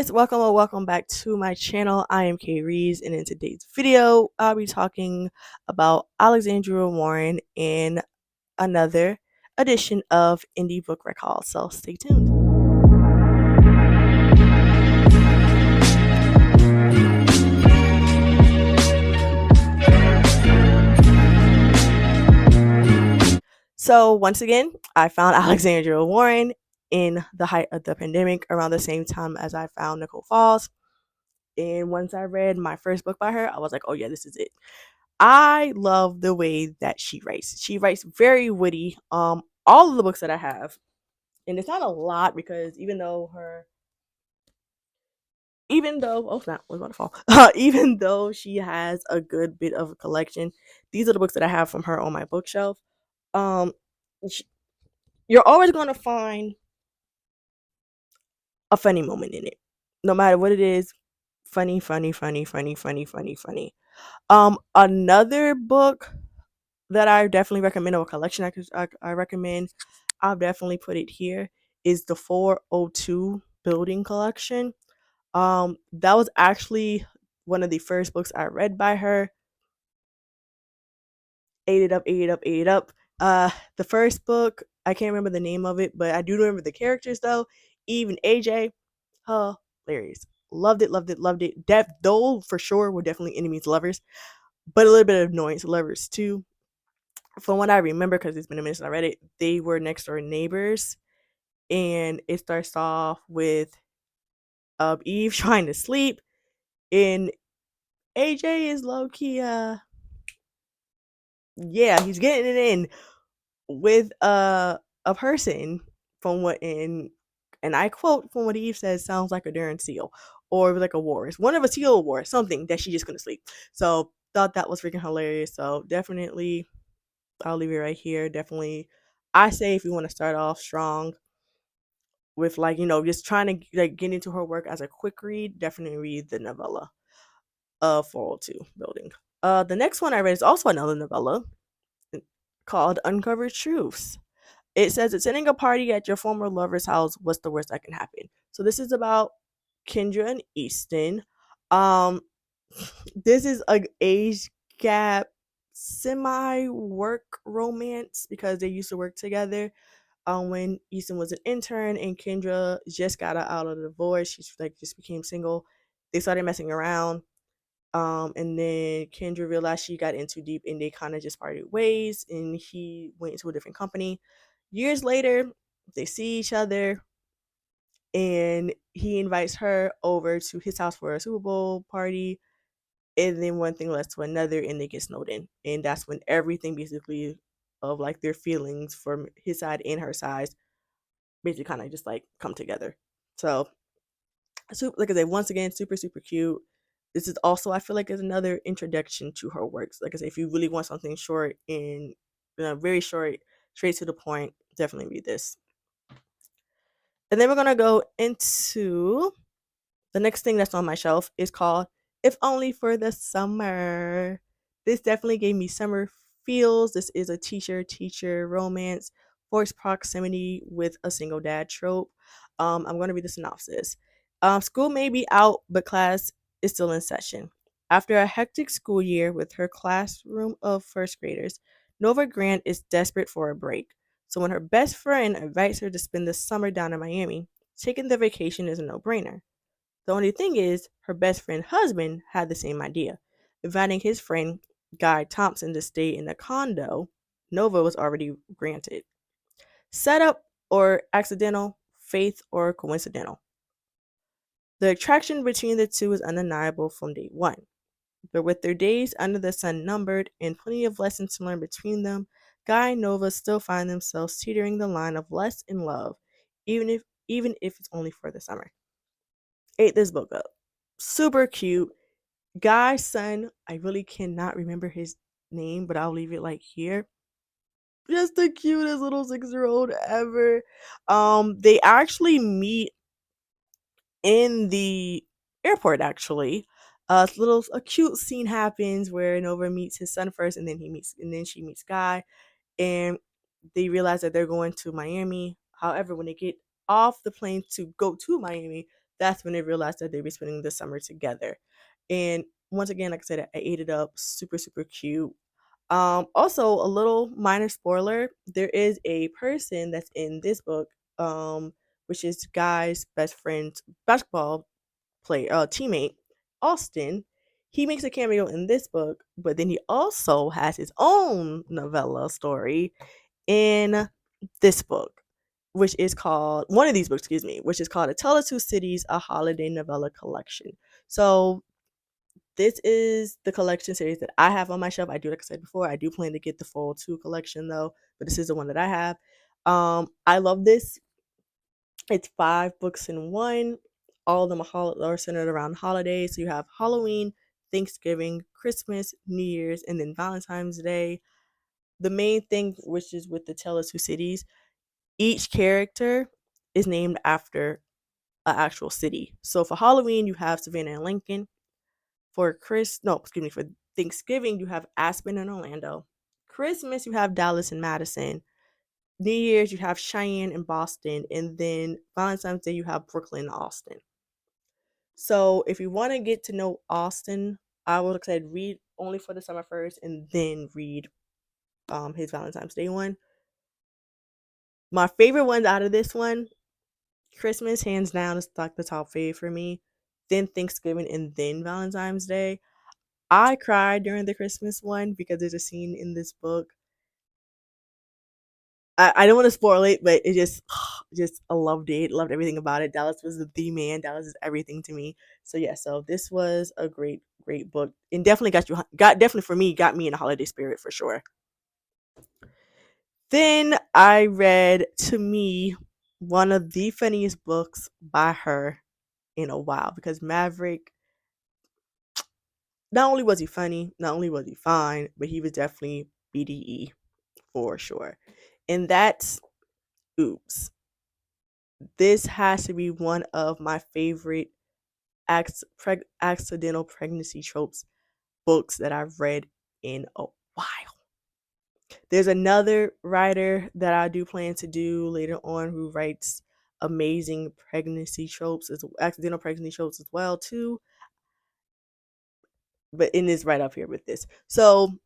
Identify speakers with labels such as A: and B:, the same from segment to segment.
A: guys, welcome or welcome back to my channel. I am Kay Rees, and in today's video, I'll be talking about Alexandra Warren in another edition of Indie Book Recall. So stay tuned. So once again, I found Alexandra Warren in the height of the pandemic around the same time as I found Nicole. And once I read my first book by her, I was like, oh yeah, this is it. I love the way that she writes. She writes very witty. All of the books that I have, and it's not a lot because even though oh snap, was about to fall. Even though she has a good bit of a collection, these are the books that I have from her on my bookshelf. Um, you're always going to find a funny moment in it, no matter what it is. Funny, funny, funny, funny, funny, funny, funny. Another book that I definitely recommend, or a collection I recommend, I'll definitely put it here, is the 402 Building Collection. That was actually one of the first books I read by her. Ate it up, ate it up, ate it up. The first book, I can't remember the name of it, but I do remember the characters though. Even AJ, hilarious. Loved it, loved it, loved it. Though for sure were definitely enemies to lovers, but a little bit of annoyance to lovers too. From what I remember, because it's been a minute since I read it, they were next door neighbors, and it starts off with Eve trying to sleep, and AJ is low key, yeah, he's getting it in with a person from what in, and I quote from what Eve says, sounds like a darn seal, or like a walrus, one of a seal war, something that she just couldn't sleep. So thought that was freaking hilarious. So definitely, I'll leave it right here. Definitely, I say if you want to start off strong with just trying to get into her work as a quick read, definitely read the novella of 402 Building. The next one I read is also another novella called Uncovered Truths. It says, attending a party at your former lover's house, what's the worst that can happen? So this is about Kendra and Easton. Um, this is a age gap semi work romance because they used to work together. When Easton was an intern and Kendra just got out of the divorce, she just became single. They started messing around. And then Kendra realized she got in too deep and they kind of just parted ways, and he went into a different company. Years later, they see each other, and he invites her over to his house for a Super Bowl party. And then one thing leads to another, and they get snowed in. And that's when everything basically of like their feelings from his side and her side basically kind of just like come together. So, like I said, once again, super, super cute. This is also, I feel like, is another introduction to her works. Like I said, if you really want something short and very short, straight to the point, definitely read this. And then we're gonna go into the next thing that's on my shelf is called If Only for the Summer. This definitely gave me summer feels. This is a teacher romance, forced proximity with a single dad trope. I'm going to read the synopsis. School may be out, but class is still in session. After a hectic school year with her classroom of first graders, Nova Grant is desperate for a break. So when her best friend invites her to spend the summer down in Miami, taking the vacation is a no-brainer. The only thing is, her best friend's husband had the same idea, inviting his friend Guy Thompson to stay in the condo Nova was already granted. Setup or accidental, faith or coincidental. The attraction between the two is undeniable from day one. But with their days under the sun numbered and plenty of lessons to learn between them, Guy and Nova still find themselves teetering the line of lust and love, even if it's only for the summer. Ate this book up. Super cute. Guy's son, I really cannot remember his name, but I'll leave it like here. Just the cutest little 6-year-old ever. They actually meet in the airport actually. A cute scene happens where Nova meets his son first, and then she meets Guy, and they realize that they're going to Miami. However, when they get off the plane to go to Miami, that's when they realized that they'd be spending the summer together. And once again, like I said, I ate it up. Super, super cute. Also, a little minor spoiler: there is a person that's in this book, which is Guy's best friend's basketball player, teammate, Austin. He makes a cameo in this book, but then he also has his own novella story in this book, which is called one of these books, excuse me, which is called A Tale of Two Cities, a holiday novella collection. So this is the collection series that I have on my shelf. I do, like I said before, I do plan to get the full two collection though, but this is the one that I have. I love this. It's five books in one. All of them are centered around holidays. So you have Halloween, Thanksgiving, Christmas, New Year's, and then Valentine's Day. The main thing, which is with the Tale of Two Cities, each character is named after an actual city. So for Halloween, you have Savannah and Lincoln. For Thanksgiving, you have Aspen and Orlando. Christmas, you have Dallas and Madison. New Year's, you have Cheyenne and Boston. And then Valentine's Day, you have Brooklyn and Austin. So if you want to get to know Austin, I would have said read only for the summer first and then read his Valentine's Day one. My favorite ones out of this one, Christmas, hands down, is like the top fave for me. Then Thanksgiving and then Valentine's Day. I cried during the Christmas one because there's a scene in this book. I don't want to spoil it, but it just I loved it. Loved everything about it. Dallas was the man. Dallas is everything to me. So yeah, so this was a great, great book, and definitely got definitely for me got me in the holiday spirit for sure. Then I read, to me, one of the funniest books by her in a while, because Maverick, not only was he funny, not only was he fine, but he was definitely BDE for sure. And that's Oops. This has to be one of my favorite accidental pregnancy tropes books that I've read in a while. There's another writer that I do plan to do later on who writes amazing accidental pregnancy tropes as well too. But it is right up here with this. So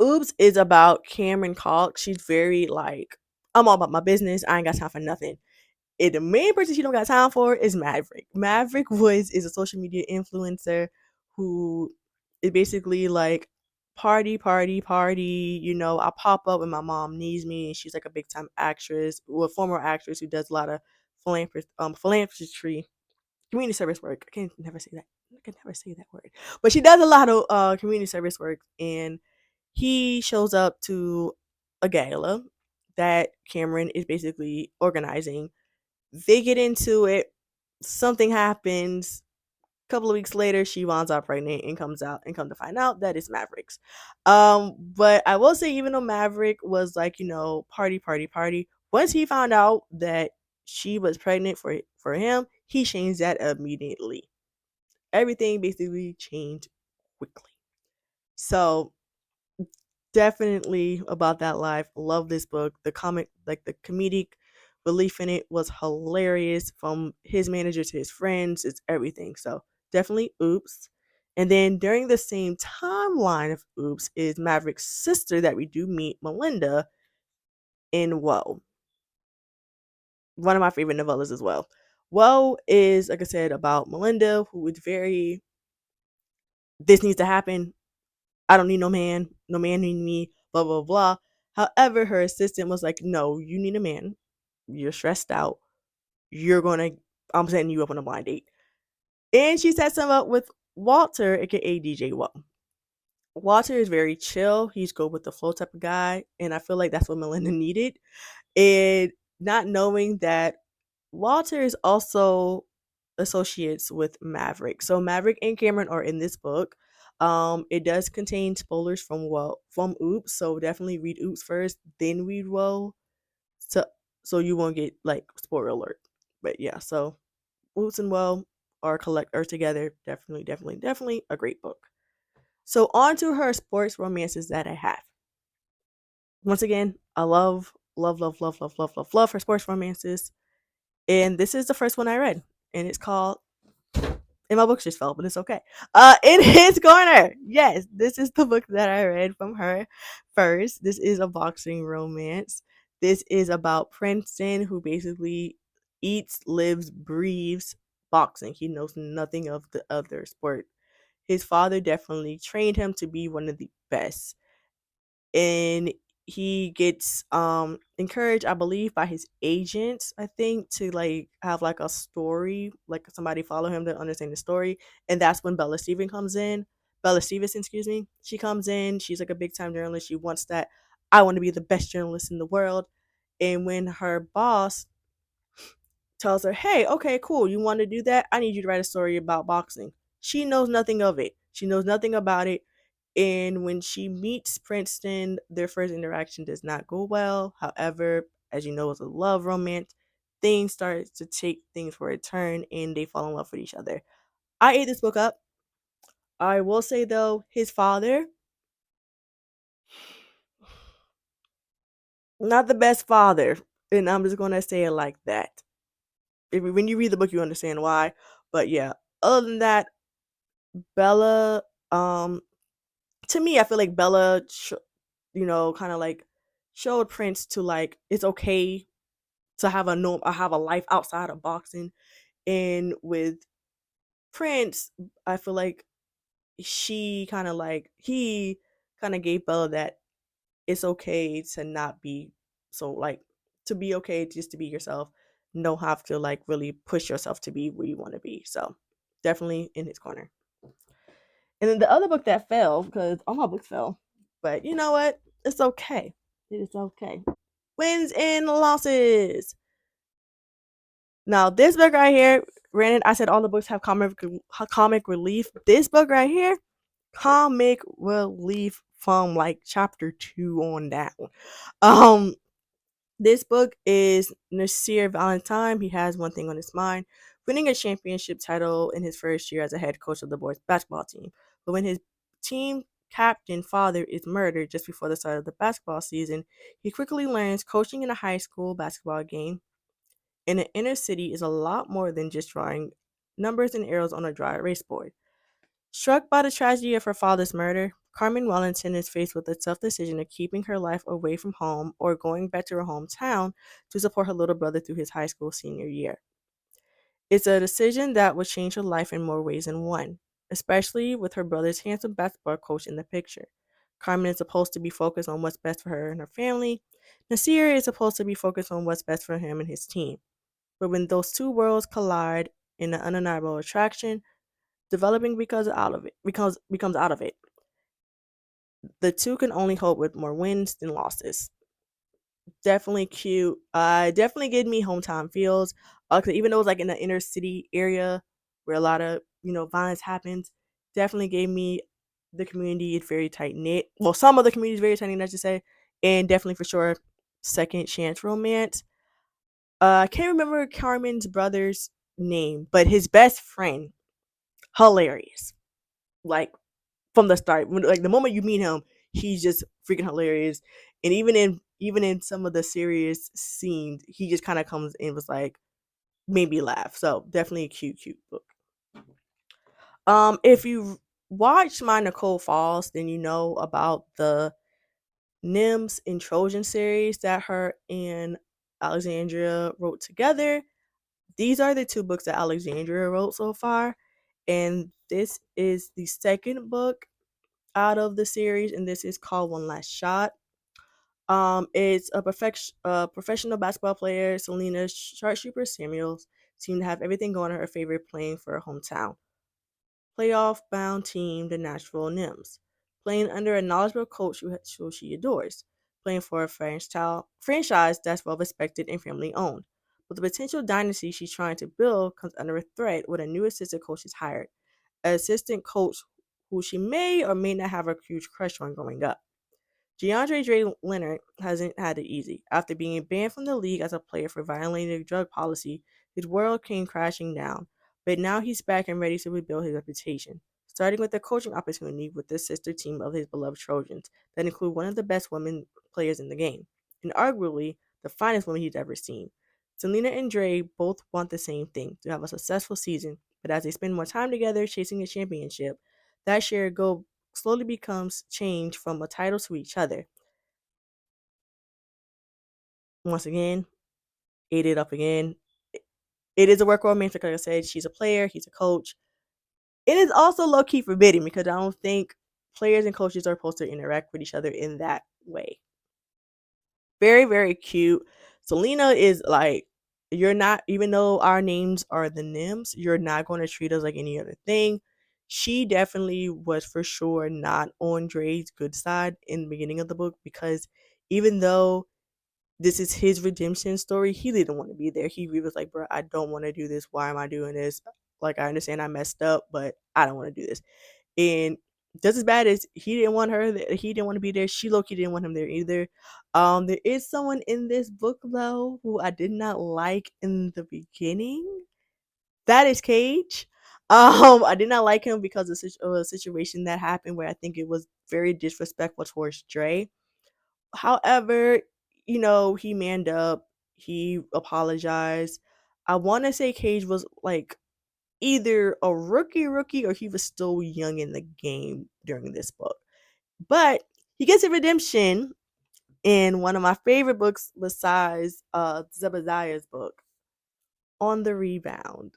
A: Oops is about Cameron Kalk. She's very like, I'm all about my business. I ain't got time for nothing. And the main person she don't got time for is Maverick. Maverick is a social media influencer who is basically like party, party, party. You know, I pop up when my mom needs me. And she's like a big time actress, well, former actress who does a lot of philanthropy, community service work. I can never say that. I can never say that word. But she does a lot of community service work, and he shows up to a gala that Cameron is basically organizing. They get into it. Something happens. A couple of weeks later, she winds up pregnant and comes out and come to find out that it's Maverick's. But I will say, even though Maverick was like, party, party, party, once he found out that she was pregnant for him, he changed that immediately. Everything basically changed quickly. So definitely about that life. Love this book. The comic, like the comedic relief in it was hilarious, from his manager to his friends. It's everything. So definitely Oops. And then during the same timeline of Oops is Maverick's sister that we do meet, Melinda, in Whoa. One of my favorite novellas as well. Whoa is, like I said, about Melinda, who is very, this needs to happen. I don't need no man. No man need me. Blah blah blah. However, her assistant was like, "No, you need a man. You're stressed out. You're gonna. I'm setting you up on a blind date." And she sets him up with Walter, aka DJ Whoa. Walter is very chill. He's go with the flow type of guy, and I feel like that's what Melinda needed. And not knowing that Walter is also associates with Maverick. So Maverick and Cameron are in this book. It does contain spoilers from Oops, so definitely read Oops first, then read Whoa, so you won't get like spoiler alert. But yeah, so Oops and Whoa are together. Definitely, definitely, definitely a great book. So on to her sports romances that I have. Once again, I love, love, love, love, love, love, love, love her sports romances. And this is the first one I read. and it's called, and my books just fell, but it's okay. In his corner. Yes, this is the book that I read from her first. This is a boxing romance. This is about Princeton, who basically eats, lives, breathes boxing. He knows nothing of the other sport. His father definitely trained him to be one of the best, and he gets encouraged, I believe, by his agents, I think, to like have like a story, like somebody follow him to understand the story. And that's when Bella Stevenson, excuse me, she comes in. She's like a big time journalist. She wants that, I want to be the best journalist in the world. And when her boss tells her, hey, okay, cool, you want to do that, I need you to write a story about boxing, she knows nothing of it. She knows nothing about it. And when she meets Princeton, their first interaction does not go well. However, as you know, it's a love romance. Things start to take things for a turn and they fall in love with each other. I ate this book up. I will say though, his father, not the best father. And I'm just gonna say it like that. When you read the book, you understand why. But yeah, other than that, Bella, to me, I feel like Bella, kind of like showed Prince to like it's okay to have a no, have a life outside of boxing. And with Prince, I feel like he kind of gave Bella that it's okay to not be so like to be okay just to be yourself. No have to like really push yourself to be where you want to be. So definitely in his corner. And then the other book that fell, because all my books fell, but you know what? It's okay. It is okay. Wins and losses. Now, this book right here, granted, I said all the books have comic relief. This book right here, comic relief from like chapter 2 on down. Um, this book is Nasir Valentine. He has one thing on his mind: winning a championship title in his first year as a head coach of the boys' basketball team. But when his team captain father is murdered just before the start of the basketball season, he quickly learns coaching in a high school basketball game in an inner city is a lot more than just drawing numbers and arrows on a dry erase board. Struck by the tragedy of her father's murder, Carmen Wellington is faced with the tough decision of keeping her life away from home or going back to her hometown to support her little brother through his high school senior year. It's a decision that would change her life in more ways than one, especially with her brother's handsome basketball coach in the picture. Carmen is supposed to be focused on what's best for her and her family. Nasir is supposed to be focused on what's best for him and his team. But when those two worlds collide in an undeniable attraction, developing becomes out of it. The two can only hope with more wins than losses. Definitely cute. Definitely gave me hometown feels. 'Cause even though it was like in the inner city area where a lot of violence happens, definitely gave me the community is very tight knit. Well, some of the community is very tight knit, I should say, and definitely for sure second chance romance. I can't remember Carmen's brother's name, but his best friend, hilarious. Like from the start, like the moment you meet him, he's just freaking hilarious. And even in some of the serious scenes, he just kind of comes in was like made me laugh. So definitely a cute book. If you watch my Nicole Falls, then you know about the Nymphs and Trojan series that her and Alexandria wrote together. These are the two books that Alexandria wrote so far, and this is the second book out of the series, and this is called One Last Shot. It's a professional basketball player, Selena Sharpshooter Samuels, seemed to have everything going in her favor playing for her hometown playoff-bound team, the Nashville Nymphs, playing under a knowledgeable coach who she adores, playing for a franchise that's well-respected and family-owned. But the potential dynasty she's trying to build comes under a threat when a new assistant coach is hired, an assistant coach who she may or may not have a huge crush on growing up. DeAndre Dre Leonard hasn't had it easy. After being banned from the league as a player for violating drug policy, his world came crashing down. But now he's back and ready to rebuild his reputation, starting with a coaching opportunity with the sister team of his beloved Trojans that include one of the best women players in the game, and arguably the finest woman he's ever seen. Selena and Dre both want the same thing, to have a successful season, but as they spend more time together chasing a championship, that shared goal slowly becomes changed from a title to each other. Once again, ate it up again. It is a work romantic, like I said. She's a player, he's a coach. It is also low key forbidden because I don't think players and coaches are supposed to interact with each other in that way. Very, very cute. Selena is like, you're not, even though our names are the Nims, you're not going to treat us like any other thing. She definitely was for sure not on Dre's good side in the beginning of the book because even though this is his redemption story, he didn't want to be there. He was like, bro, I don't want to do this. Why am I doing this? Like, I understand I messed up, but I don't want to do this. And just as bad as he didn't want her, he didn't want to be there. She low key didn't want him there either. There is someone in this book though who I did not like in the beginning. That is Cage. I did not like him because of a situation that happened where I think it was very disrespectful towards Dre. However, he manned up. He apologized. I want to say Cage was like either a rookie or he was still young in the game during this book. But he gets a redemption in one of my favorite books besides Zebediah's book, On the Rebound.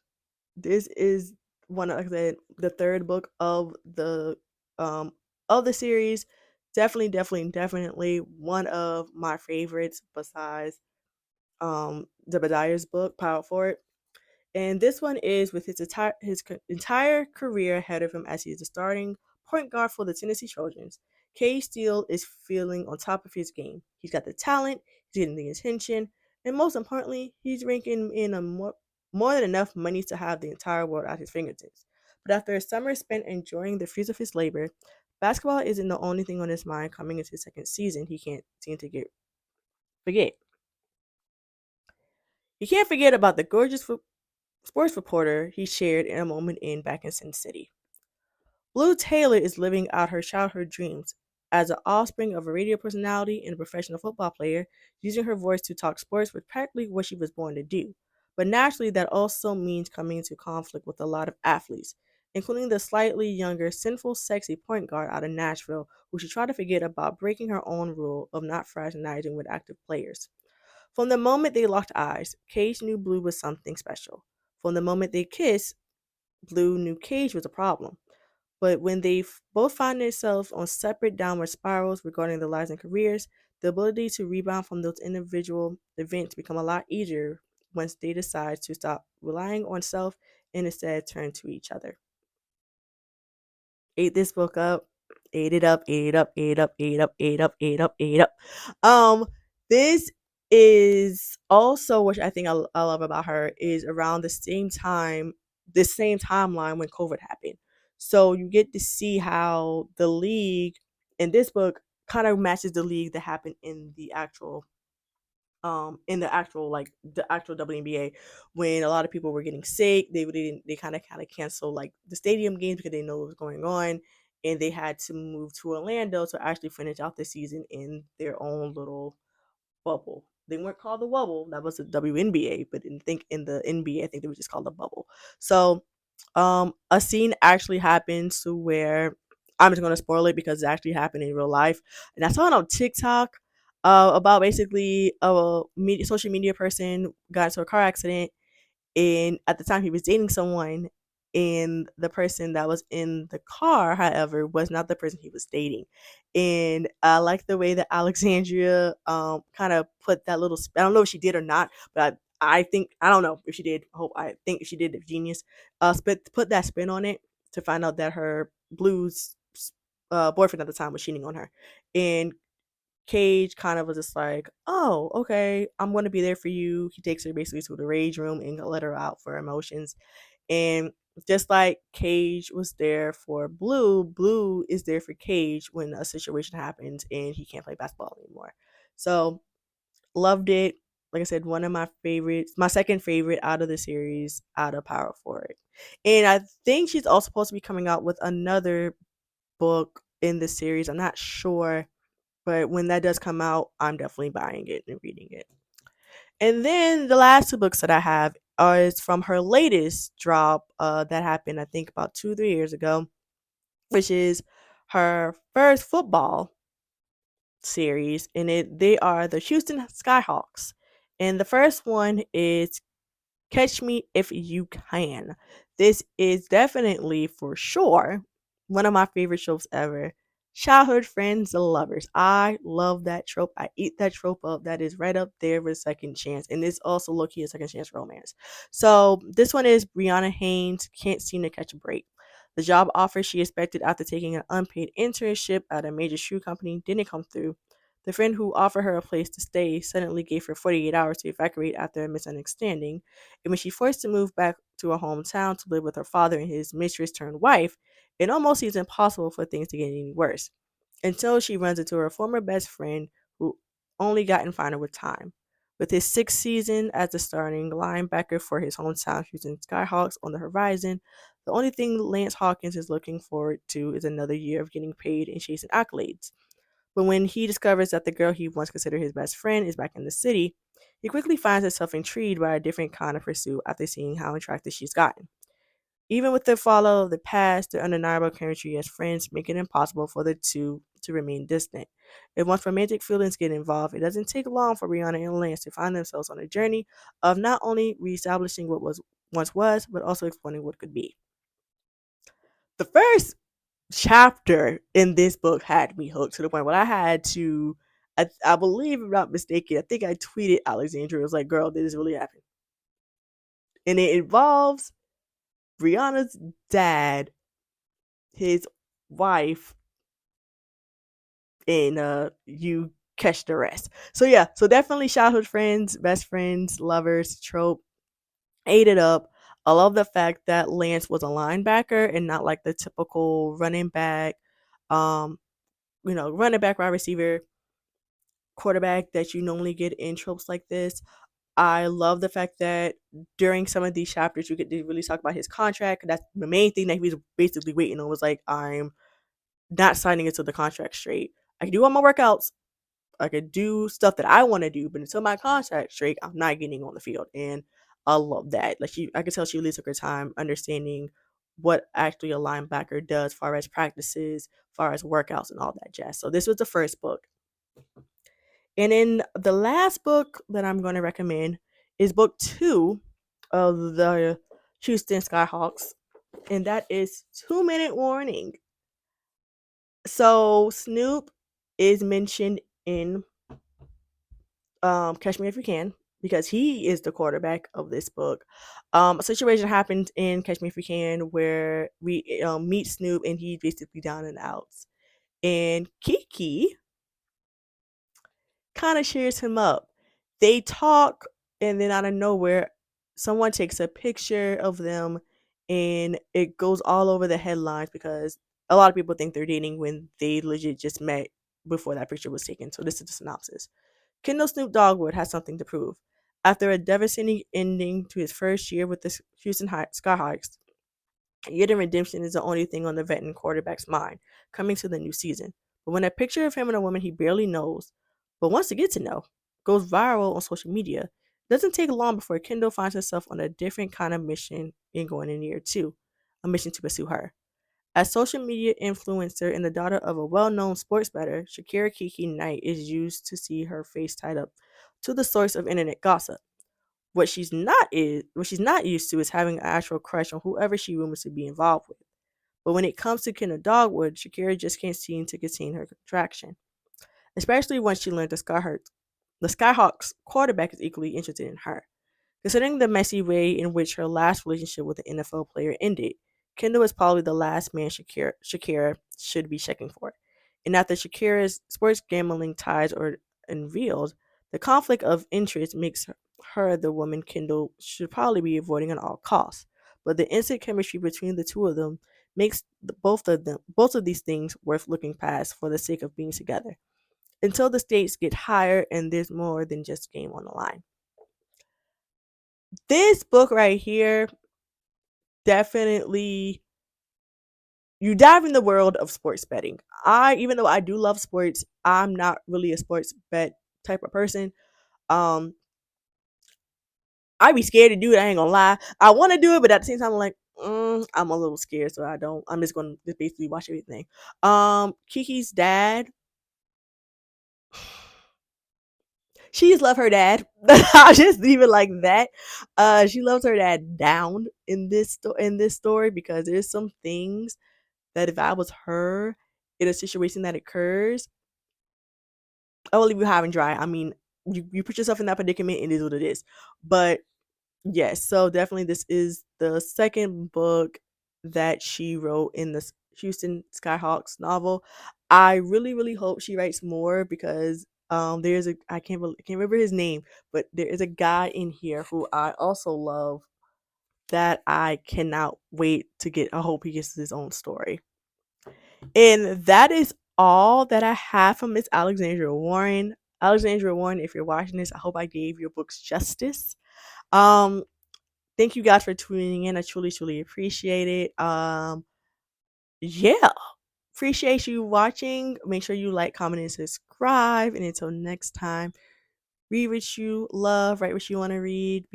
A: This is one of, like I said, the third book um of the series. Definitely one of my favorites besides Zebediah's book, Power Forward. And this one is with his entire career ahead of him as he is the starting point guard for the Tennessee Trojans. K Steele is feeling on top of his game. He's got the talent, he's getting the attention, and most importantly, he's ranking in a more than enough money to have the entire world at his fingertips. But after a summer spent enjoying the fruits of his labor, basketball isn't the only thing on his mind coming into his second season. He can't seem to forget. He can't forget about the gorgeous sports reporter he shared in a moment in back in Sin City. Blue Taylor is living out her childhood dreams. As an offspring of a radio personality and a professional football player, using her voice to talk sports was practically what she was born to do. But naturally, that also means coming into conflict with a lot of athletes, including the slightly younger, sinful, sexy point guard out of Nashville, who she tried to forget about breaking her own rule of not fraternizing with active players. From the moment they locked eyes, Cage knew Blue was something special. From the moment they kissed, Blue knew Cage was a problem. But when they both found themselves on separate downward spirals regarding their lives and careers, the ability to rebound from those individual events become a lot easier once they decide to stop relying on self and instead turn to each other. Ate this book up, ate it up, ate it up, ate it up, ate it up, ate it up, ate it up, ate it up. Um, this is also which I think I love about her is around the same timeline when COVID happened. So you get to see how the league in this book kind of matches the league that happened in the actual WNBA when a lot of people were getting sick. They kind of canceled like the stadium games because they know what was going on, and they had to move to Orlando to actually finish out the season in their own little bubble. They weren't called the bubble, that was the WNBA, but in the NBA I think they were just called the bubble. So a scene actually happens to where I'm just gonna spoil it because it actually happened in real life. And I saw it on TikTok about basically social media person got into a car accident, and at the time he was dating someone, and the person that was in the car, however, was not the person he was dating. And I like the way that Alexandria kind of put that little I don't know if she did or not, but I think I don't know if she did. I think if she did, the genius put that spin on it to find out that her blues boyfriend at the time was cheating on her. And Cage kind of was just like, "Oh, okay, I'm gonna be there for you." He takes her basically to the rage room and let her out for emotions. And just like Cage was there for Blue, Blue is there for Cage when a situation happens and he can't play basketball anymore. So loved it. Like I said, one of my favorites, my second favorite out of the series, out of Power Forward. And I think she's also supposed to be coming out with another book in the series. I'm not sure, but when that does come out, I'm definitely buying it and reading it. And then the last two books that I have are is from her latest drop that happened, I think, about 2, 3 years ago, which is her first football series. And they are the Houston Skyhawks. And the first one is Catch Me If You Can. This is definitely for sure one of my favorite tropes ever. Childhood friends, the lovers. I love that trope. I eat that trope up. That is right up there with Second Chance. And this also low key a Second Chance romance. So this one is Brianna Haynes can't seem to catch a break. The job offer she expected after taking an unpaid internship at a major shoe company didn't come through. The friend who offered her a place to stay suddenly gave her 48 hours to evacuate after a misunderstanding, and when she forced to move back to her hometown to live with her father and his mistress turned wife, it almost seems impossible for things to get any worse. Until she runs into her former best friend, who only gotten finer with time. With his sixth season as the starting linebacker for his hometown Houston Skyhawks on the horizon, the only thing Lance Hawkins is looking forward to is another year of getting paid and chasing accolades. But when he discovers that the girl he once considered his best friend is back in the city, he quickly finds himself intrigued by a different kind of pursuit after seeing how attractive she's gotten. Even with the follow of the past, the undeniable chemistry as friends make it impossible for the two to remain distant. And once romantic feelings get involved, it doesn't take long for Rihanna and Lance to find themselves on a journey of not only reestablishing what was once was, but also exploring what could be. The first chapter in this book had me hooked to the point where I had to, I believe, if I'm not mistaken, I think I tweeted Alexandra. It was like, girl, did this really happen? And it involves Brianna's dad, his wife, and you catch the rest. So yeah, so definitely childhood friends, best friends, lovers, trope, ate it up. I love the fact that Lance was a linebacker and not like the typical running back, um, running back, wide receiver, quarterback that you normally get in tropes like this. I love the fact that during some of these chapters, you get to really talk about his contract. That's the main thing that he was basically waiting on was like, I'm not signing into the contract straight. I can do all my workouts. I could do stuff that I want to do, but until my contract straight, I'm not getting on the field. And I love that. Like I could tell she really took her time understanding what actually a linebacker does, far as practices, far as workouts, and all that jazz. So this was the first book. And in the last book that I'm going to recommend is book 2 of the Houston Skyhawks, and that is 2 Minute Warning. So Snoop is mentioned in Catch Me If You Can because he is the quarterback of this book. A situation happens in Catch Me If You Can where we meet Snoop and he's basically down and out. And Kiki kind of cheers him up. They talk, and then out of nowhere, someone takes a picture of them, and it goes all over the headlines because a lot of people think they're dating when they legit just met before that picture was taken. So this is the synopsis. Kendall Snoop Dogwood has something to prove. After a devastating ending to his first year with the Houston Skyhawks, yet redemption is the only thing on the veteran quarterback's mind coming to the new season. But when a picture of him and a woman he barely knows, but wants to get to know, goes viral on social media, it doesn't take long before Kendall finds herself on a different kind of mission in going in year 2, a mission to pursue her. As social media influencer and the daughter of a well-known sports bettor, Shakira Kiki Knight is used to see her face tied up to the source of internet gossip. What she's not used to is having an actual crush on whoever she rumors to be involved with. But when it comes to Kendall Dogwood, Shakira just can't seem to contain her attraction, especially once she learned the Skyhawks quarterback is equally interested in her. Considering the messy way in which her last relationship with an NFL player ended, Kendall is probably the last man Shakira should be checking for. And after Shakira's sports gambling ties are unveiled, the conflict of interest makes her the woman Kendall should probably be avoiding at all costs. But the instant chemistry between the two of them makes both of these things worth looking past for the sake of being together. Until the stakes get higher and there's more than just game on the line. This book right here definitely, you dive in the world of sports betting. Even though I do love sports, I'm not really a sports bet type of person. Um I be scared to do it. I ain't gonna lie. I want to do it, but at the same time, I'm like, I'm a little scared, so I don't. I'm just gonna just basically watch everything. Kiki's dad, she just love her dad. I'll just leave it like that. She loves her dad down in this story because there's some things that if I was her in a situation that occurs, I will leave you high and dry. I mean, you put yourself in that predicament, it is what it is. But yes, so definitely this is the second book that she wrote in the Houston Skyhawks novel. I really, really hope she writes more because there's a I can't remember his name, but there is a guy in here who I also love that I cannot wait to get. I hope he gets his own story. And that is all that I have from Miss Alexandra Warren. Alexandra Warren, if you're watching this, I hope I gave your books justice. Um, Thank you guys for tuning in. I truly, truly appreciate it. Yeah. Appreciate you watching. Make sure you like, comment, and subscribe. And until next time, read what you love, write what you want to read,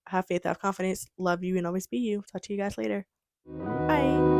A: have faith, have confidence, love you, and always be you. Talk to you guys later. Bye.